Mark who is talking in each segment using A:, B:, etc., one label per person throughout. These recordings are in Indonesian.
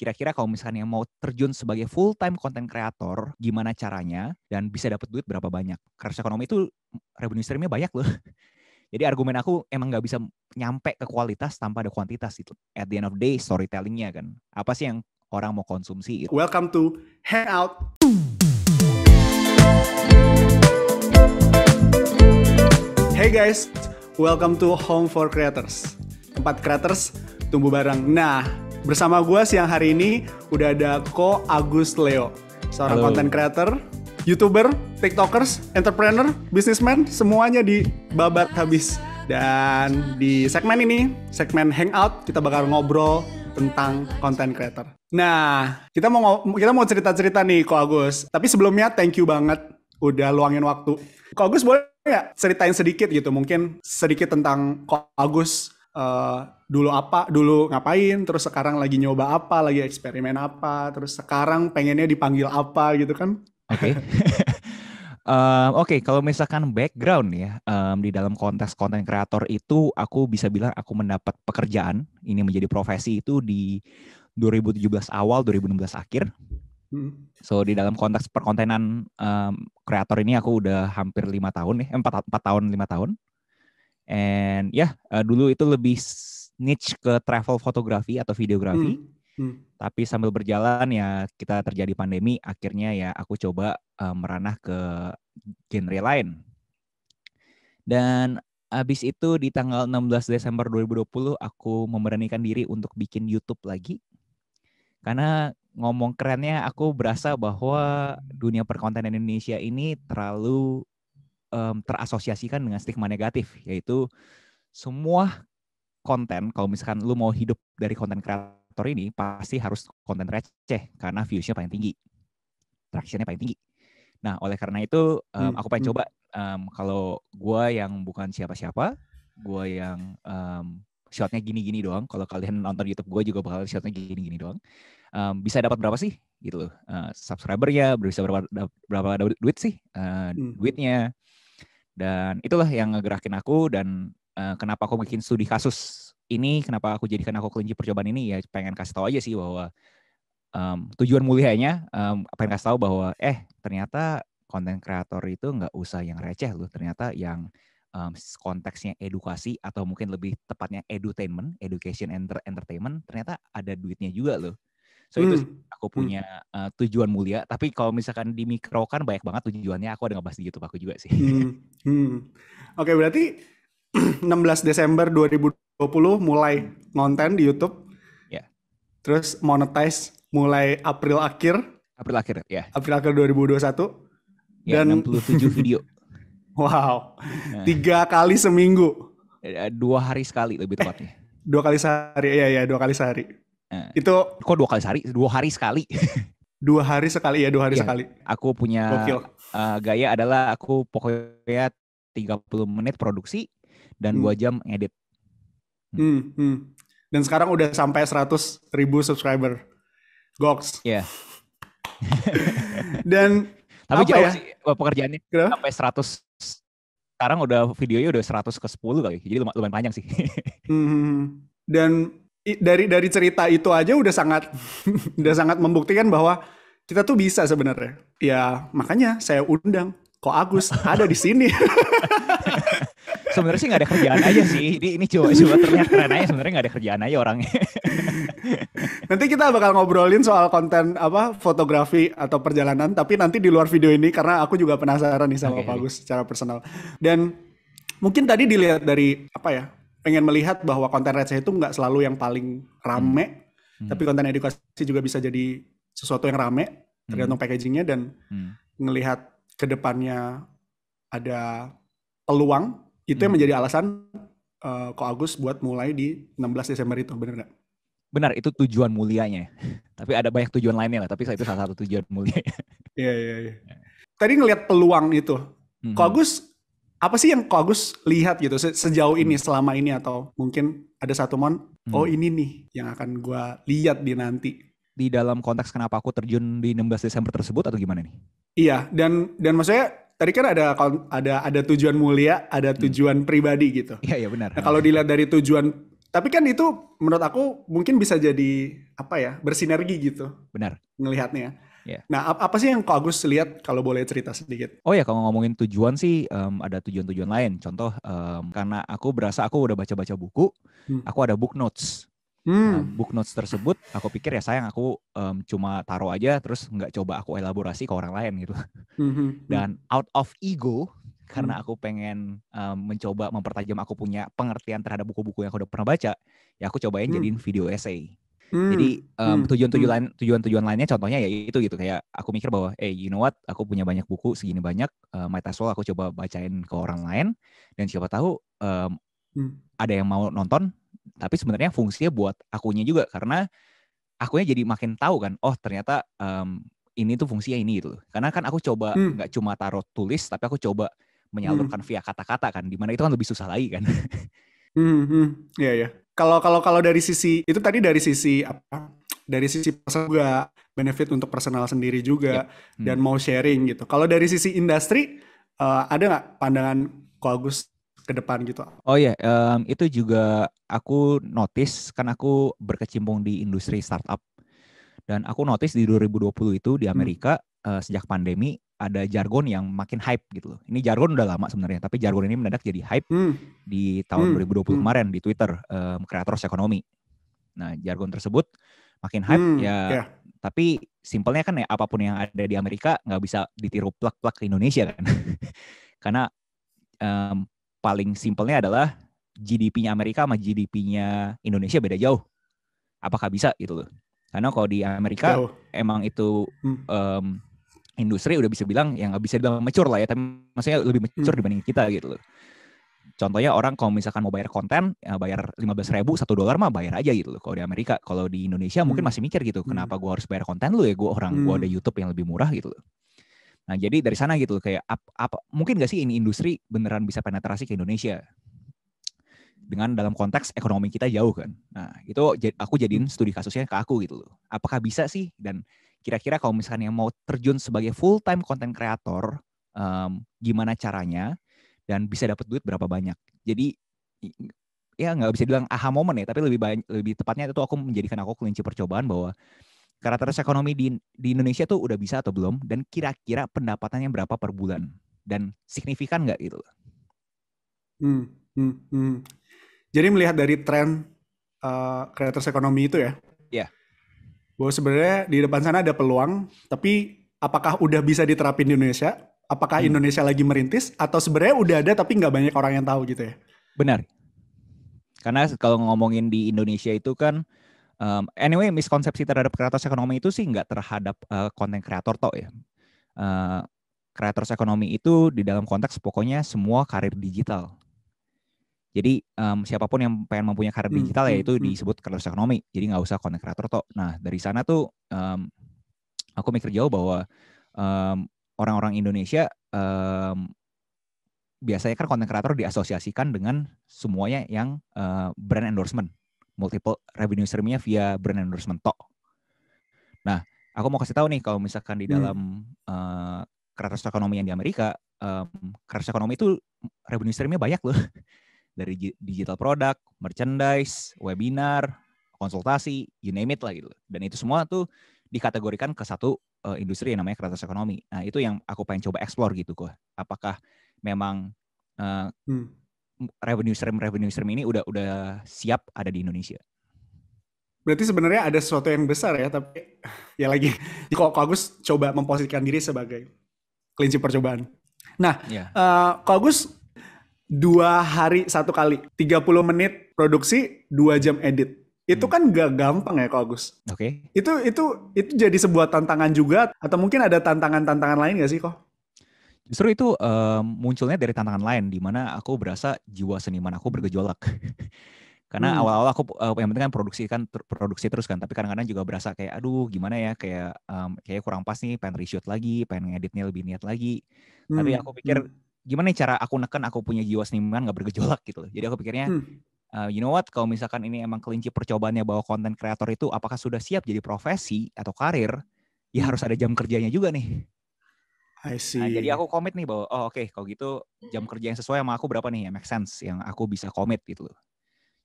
A: kira-kira kalau misalnya mau terjun sebagai full time content creator, gimana caranya dan bisa dapat duit berapa banyak? Creators economy itu revenue streamnya banyak loh. Jadi argumen aku emang nggak bisa nyampe ke kualitas tanpa ada kuantitas itu. At the end of the day, storytellingnya kan. Apa sih yang orang mau konsumsi itu?
B: Welcome to Hangout. Hey guys, welcome to Home for Creators. Tempat creators tumbuh bareng. Nah, bersama gue siang hari ini udah ada Ko Agus Leo, seorang content creator, YouTuber, TikTokers, entrepreneur, businessman, semuanya dibabat habis. Dan di segmen ini, segmen Hangout, kita bakal ngobrol tentang content creator. Nah, kita mau cerita-cerita nih Ko Agus. Tapi sebelumnya thank you banget udah luangin waktu. Ko Agus boleh nggak ceritain sedikit gitu, mungkin sedikit tentang Ko Agus dulu ngapain, terus sekarang lagi nyoba apa, lagi eksperimen apa, terus sekarang pengennya dipanggil apa gitu kan?
A: Oke. Oke, kalau misalkan background ya, di dalam konteks content creator itu aku bisa bilang aku mendapat pekerjaan ini menjadi profesi itu di 2017 awal, 2016 akhir. So di dalam konteks perkontenan kreator ini aku udah hampir 5 tahun nih, 4 tahun 5 tahun. And dulu itu lebih niche ke travel fotografi atau videografi. Tapi sambil berjalan ya kita terjadi pandemi, akhirnya ya aku coba meranah ke genre lain. Dan abis itu di tanggal 16 Desember 2020 aku memberanikan diri untuk bikin YouTube lagi. Karena ngomong kerennya aku berasa bahwa dunia perkontenan Indonesia ini terlalu terasosiasikan dengan stigma negatif, yaitu semua konten, kalau misalkan lu mau hidup dari konten kreator ini, pasti harus konten receh, karena views-nya paling tinggi, traction-nya paling tinggi. Nah, oleh karena itu, aku pengen coba, kalau gue yang bukan siapa-siapa, gue yang shotnya gini-gini doang, kalau kalian nonton YouTube gue juga bakal shotnya gini-gini doang, bisa dapat berapa sih? Gitu loh, subscriber-nya, bisa berapa duit sih? Duitnya. Dan itulah yang ngegerakin aku, dan kenapa aku bikin studi kasus ini, kenapa aku jadikan aku kelinci percobaan ini, ya pengen kasih tahu aja sih bahwa tujuan mulianya pengen kasih tahu bahwa ternyata konten kreator itu nggak usah yang receh loh, ternyata yang konteksnya edukasi atau mungkin lebih tepatnya edutainment, education entertainment, ternyata ada duitnya juga loh. So itu aku punya tujuan mulia. Tapi kalau misalkan di mikro kan banyak banget tujuannya. Aku ada ngebahas di YouTube aku juga sih.
B: Oke, berarti 16 Desember 2020 mulai ngonten di YouTube.
A: Ya.
B: Terus monetize mulai April akhir ya. April akhir 2021.
A: Ya, dan 67 video.
B: Wow. 3 kali seminggu.
A: 2 hari sekali lebih tepatnya.
B: 2 kali sehari. Iya, 2 kali sehari. Itu
A: kok 2 kali sehari? 2 hari sekali.
B: 2 hari sekali ya, 2 hari sekali.
A: Aku punya gaya adalah aku pokoknya 30 menit produksi dan 2 jam ngedit.
B: Dan sekarang udah sampai 100.000 subscriber. Goks.
A: Iya.
B: Dan
A: tapi jauh
B: ya?
A: sih pekerjaannya. Kenapa? Sampai 100. Sekarang udah videonya udah 100 ke 10 kali. Jadi lumayan panjang sih.
B: Dan dari cerita itu aja udah sangat membuktikan bahwa kita tuh bisa sebenarnya. Ya makanya saya undang Ko Agus ada di sini.
A: Sebenarnya sih nggak ada kerjaan aja sih. Ini coba terlihat keren aja, sebenarnya nggak ada kerjaan aja orangnya.
B: Nanti kita bakal ngobrolin soal konten fotografi atau perjalanan, tapi nanti di luar video ini karena aku juga penasaran nih sama Ko Agus secara personal. Dan mungkin tadi dilihat dari pengen melihat bahwa konten receh itu nggak selalu yang paling rame, tapi konten edukasi juga bisa jadi sesuatu yang rame, tergantung packagingnya, dan ngelihat ke depannya ada peluang, itu yang menjadi alasan Ko Agus buat mulai di 16 Desember itu, bener nggak?
A: Benar, itu tujuan mulianya. Tapi ada banyak tujuan lainnya lah, tapi itu salah satu tujuan mulianya.
B: Iya. Tadi ngelihat peluang itu, Ko Agus, apa sih yang Ko Agus lihat gitu sejauh ini, selama ini, atau mungkin ada satu ini nih yang akan gue lihat di nanti.
A: Di dalam konteks kenapa aku terjun di 16 Desember tersebut atau gimana nih?
B: Iya, dan maksudnya tadi kan ada tujuan mulia, ada tujuan pribadi gitu.
A: Iya benar.
B: Nah, kalau dilihat dari tujuan Tapi kan itu menurut aku mungkin bisa jadi apa ya, bersinergi gitu
A: Benar.
B: ngelihatnya.
A: Ya.
B: Nah, apa sih yang Ko Agus lihat kalau boleh cerita sedikit?
A: Oh ya, kalau ngomongin tujuan sih ada tujuan-tujuan lain. Contoh karena aku berasa aku udah baca-baca buku,
B: Hmm.
A: aku ada book notes. Nah,
B: Hmm.
A: book notes tersebut aku pikir ya sayang aku cuma taruh aja terus nggak coba aku elaborasi ke orang lain gitu.
B: Hmm. Hmm. Hmm.
A: Dan out of ego
B: Hmm.
A: karena aku pengen mencoba mempertajam aku punya pengertian terhadap buku-buku yang aku udah pernah baca, ya aku cobain jadiin
B: Hmm.
A: video essay. Jadi
B: Hmm. Hmm. Hmm.
A: tujuan-tujuan lainnya contohnya ya itu gitu kayak aku mikir bahwa you know what, aku punya banyak buku segini banyak, might as well aku coba bacain ke orang lain dan siapa tahu
B: Hmm.
A: ada yang mau nonton, tapi sebenarnya fungsinya buat akunya juga karena akunya jadi makin tahu kan, oh ternyata ini tuh fungsinya ini gitu. Karena kan aku coba
B: Hmm.
A: nggak cuma taruh tulis, tapi aku coba menyalurkan
B: Hmm.
A: via kata-kata kan, dimana itu kan lebih susah lagi kan.
B: Hmm. Hmm. Ya, ya. Kalau dari sisi itu tadi dari sisi apa? Dari sisi personal juga, benefit untuk personal sendiri
A: Yep.
B: juga dan mau sharing gitu. Kalau dari sisi industri ada nggak pandangan Ko Agus ke depan gitu?
A: Oh ya, itu juga aku notice kan aku berkecimpung di industri startup dan aku notice di 2020 itu di
B: Hmm.
A: Amerika sejak pandemi ada jargon yang makin hype gitu loh. Ini jargon udah lama sebenarnya, tapi jargon ini mendadak jadi hype
B: Hmm.
A: di tahun
B: Hmm.
A: 2020
B: Hmm.
A: kemarin di Twitter, Creators Economy. Nah, jargon tersebut makin hype
B: Hmm.
A: ya,
B: Ya.
A: tapi simpelnya kan ya apapun yang ada di Amerika nggak bisa ditiru plak-plak ke Indonesia kan. Karena um, paling simpelnya adalah GDP-nya Amerika sama GDP-nya Indonesia beda jauh. Apakah bisa gitu loh. Karena kalau di Amerika
B: Jauh.
A: emang itu
B: Hmm.
A: industri udah bisa bilang yang nggak bisa dibilang mature lah ya, tapi maksudnya lebih mature
B: Hmm.
A: dibanding kita gitu loh. Contohnya orang kalau misalkan mau bayar konten, ya bayar 15.000, $1 mah bayar aja gitu loh. Kalau di Amerika, kalau di Indonesia mungkin
B: Hmm.
A: masih mikir gitu,
B: Hmm.
A: kenapa gue harus bayar konten lu ya, gue ada
B: Hmm.
A: YouTube yang lebih murah gitu loh. Nah jadi dari sana gitu kayak mungkin gak sih ini industri beneran bisa penetrasi ke Indonesia dengan dalam konteks ekonomi kita jauh kan. Nah itu aku jadiin studi kasusnya ke aku gitu loh. Apakah bisa sih, dan kira-kira kalau misalnya mau terjun sebagai full time content creator, gimana caranya dan bisa dapat duit berapa banyak. Jadi ya nggak bisa bilang aha moment ya, tapi lebih tepatnya itu aku menjadikan aku kelinci percobaan bahwa karakteristik ekonomi di Indonesia tuh udah bisa atau belum, dan kira-kira pendapatannya berapa per bulan dan signifikan nggak gitu.
B: Hmm. Hmm. Hmm. Jadi melihat dari tren kreator ekonomi itu ya,
A: Ya,
B: bahwa sebenarnya di depan sana ada peluang, tapi apakah udah bisa diterapin di Indonesia? Apakah
A: hmm,
B: Indonesia lagi merintis? Atau sebenarnya udah ada tapi nggak banyak orang yang tahu gitu ya?
A: benar. Karena kalau ngomongin di Indonesia itu kan, anyway miskonsepsi terhadap kreator ekonomi itu sih nggak terhadap konten kreator toh ya. Kreator ekonomi itu di dalam konteks pokoknya semua karir digital. Jadi siapapun yang pengen mempunyai karir
B: Hmm.
A: digital ya
B: Hmm.
A: itu
B: Hmm.
A: disebut kreator ekonomi. Jadi nggak usah konten kreator toh. Nah dari sana tuh aku mikir jauh bahwa orang-orang Indonesia biasanya kan konten kreator diasosiasikan dengan semuanya yang brand endorsement, multiple revenue stream-nya via brand endorsement tok. Nah, aku mau kasih tahu nih kalau misalkan di
B: Hmm.
A: dalam kreator ekonomi yang di Amerika, kreator ekonomi itu revenue stream-nya banyak loh. Dari digital product, merchandise, webinar, konsultasi, you name it lah gitu. Dan itu semua tuh dikategorikan ke satu industri yang namanya kreator ekonomi. Nah, itu yang aku pengen coba explore gitu kok. Apakah memang
B: Hmm.
A: revenue stream ini udah siap ada di Indonesia?
B: Berarti sebenarnya ada sesuatu yang besar ya, tapi ya lagi, kok Agus coba memposisikan diri sebagai kelinci percobaan. Nah,
A: Ya,
B: Ko Agus 2 hari 1 kali, 30 menit produksi, 2 jam edit. Itu kan gak gampang ya Ko Agus.
A: oke.
B: Itu jadi sebuah tantangan juga, atau mungkin ada tantangan-tantangan lain gak sih Ko?
A: Justru itu munculnya dari tantangan lain, di mana aku berasa jiwa seniman aku bergejolak. Karena
B: Hmm.
A: awal-awal aku yang penting kan produksi terus kan, tapi kadang-kadang juga berasa kayak aduh gimana ya, kayak kurang pas nih, pengen reshoot lagi, pengen ngeditnya lebih niat lagi. Tapi
B: Hmm.
A: aku pikir
B: Hmm.
A: gimana nih cara aku neken aku punya jiwa seniman gak bergejolak gitu loh. Jadi aku pikirnya
B: Hmm.
A: you know what, kalau misalkan ini emang kelinci percobaannya bahwa konten kreator itu apakah sudah siap jadi profesi atau karir, ya
B: Hmm.
A: harus ada jam kerjanya juga nih.
B: I
A: Nah, jadi
B: see.
A: aku komit nih bahwa oke, kalau gitu jam kerja yang sesuai sama aku berapa nih yang make sense, yang aku bisa komit gitu loh.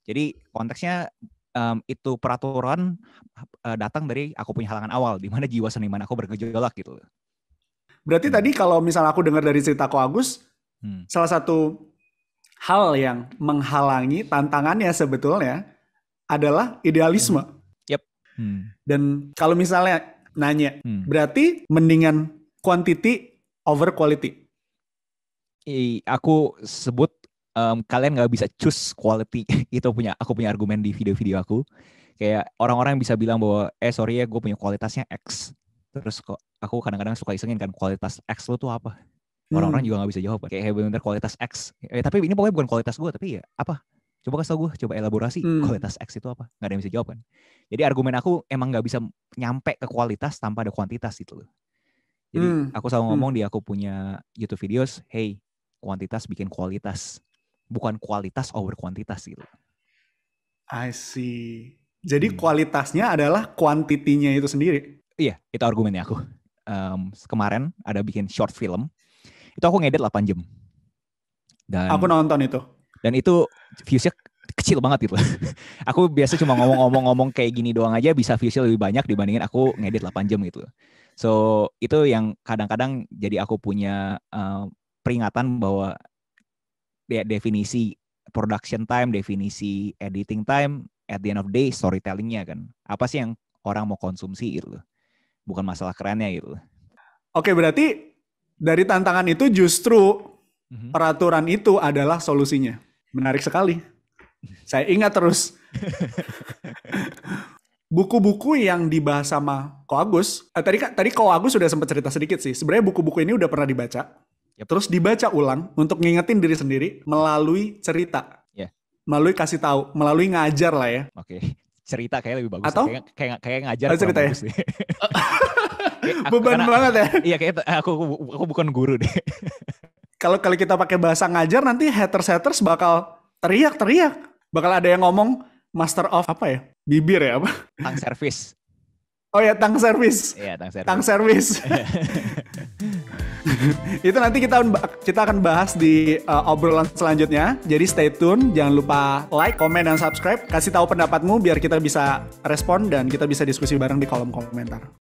A: Jadi konteksnya itu peraturan datang dari aku punya halangan awal, di mana jiwa seniman aku bergejolak gitu.
B: Berarti tadi kalau misalnya aku dengar dari cerita Ko Agus, salah satu hal yang menghalangi tantangannya sebetulnya adalah idealisme.
A: Yep.
B: Dan kalau misalnya nanya, berarti mendingan quantity over quality.
A: Aku sebut kalian nggak bisa choose quality. Itu aku punya argumen di video-video aku. Kayak orang-orang bisa bilang bahwa sorry ya gue punya kualitasnya X. Terus kok aku kadang-kadang suka isengin kan, kualitas X lo tuh apa? Orang-orang juga nggak bisa jawab. Kayak bener kualitas X. Tapi ini pokoknya bukan kualitas gue, tapi ya apa? Coba kasih tau gue, coba elaborasi kualitas X itu apa? Nggak ada yang bisa jawab kan. Jadi argumen aku emang nggak bisa nyampe ke kualitas tanpa ada kuantitas gitu loh. Jadi aku selalu ngomong di aku punya YouTube videos, hey, kuantitas bikin kualitas. Bukan kualitas over kuantitas gitu.
B: I see. Jadi kualitasnya adalah kuantitinya itu sendiri.
A: Iya, itu argumennya aku. Kemarin ada bikin short film. Itu aku ngedit 8 jam. Dan
B: aku nonton itu.
A: Dan itu viewsnya kecil banget gitu. Aku biasa cuma ngomong-ngomong kayak gini doang aja bisa viewsnya lebih banyak dibandingin aku ngedit 8 jam gitu. So itu yang kadang-kadang jadi aku punya peringatan bahwa definisi production time, definisi editing time, at the end of the day storytellingnya kan. Apa sih yang orang mau konsumsi gitu. Bukan masalah kerennya gitu.
B: Oke, berarti dari tantangan itu justru peraturan itu adalah solusinya. Menarik sekali. Saya ingat terus. Buku-buku yang dibahas sama Ko Agus, tadi Ko Agus sudah sempat cerita sedikit sih. Sebenarnya buku-buku ini udah pernah dibaca. Terus dibaca ulang untuk ngingetin diri sendiri melalui cerita. Melalui kasih tahu, melalui ngajar lah ya.
A: Oke. Cerita kayak lebih bagus.
B: Atau
A: kayak ngajar
B: cerita
A: bagus
B: ya.
A: Beban
B: banget ya.
A: Iya, kayak aku bukan guru deh.
B: Kalau kita pakai bahasa ngajar nanti haters bakal teriak-teriak. Bakal ada yang ngomong master of apa ya? Bibir ya apa?
A: Tang service.
B: Oh ya, tang service.
A: Iya,
B: tang service. Itu nanti kita akan bahas di obrolan selanjutnya. Jadi stay tune, jangan lupa like, komen, dan subscribe. Kasih tahu pendapatmu biar kita bisa respon dan kita bisa diskusi bareng di kolom komentar.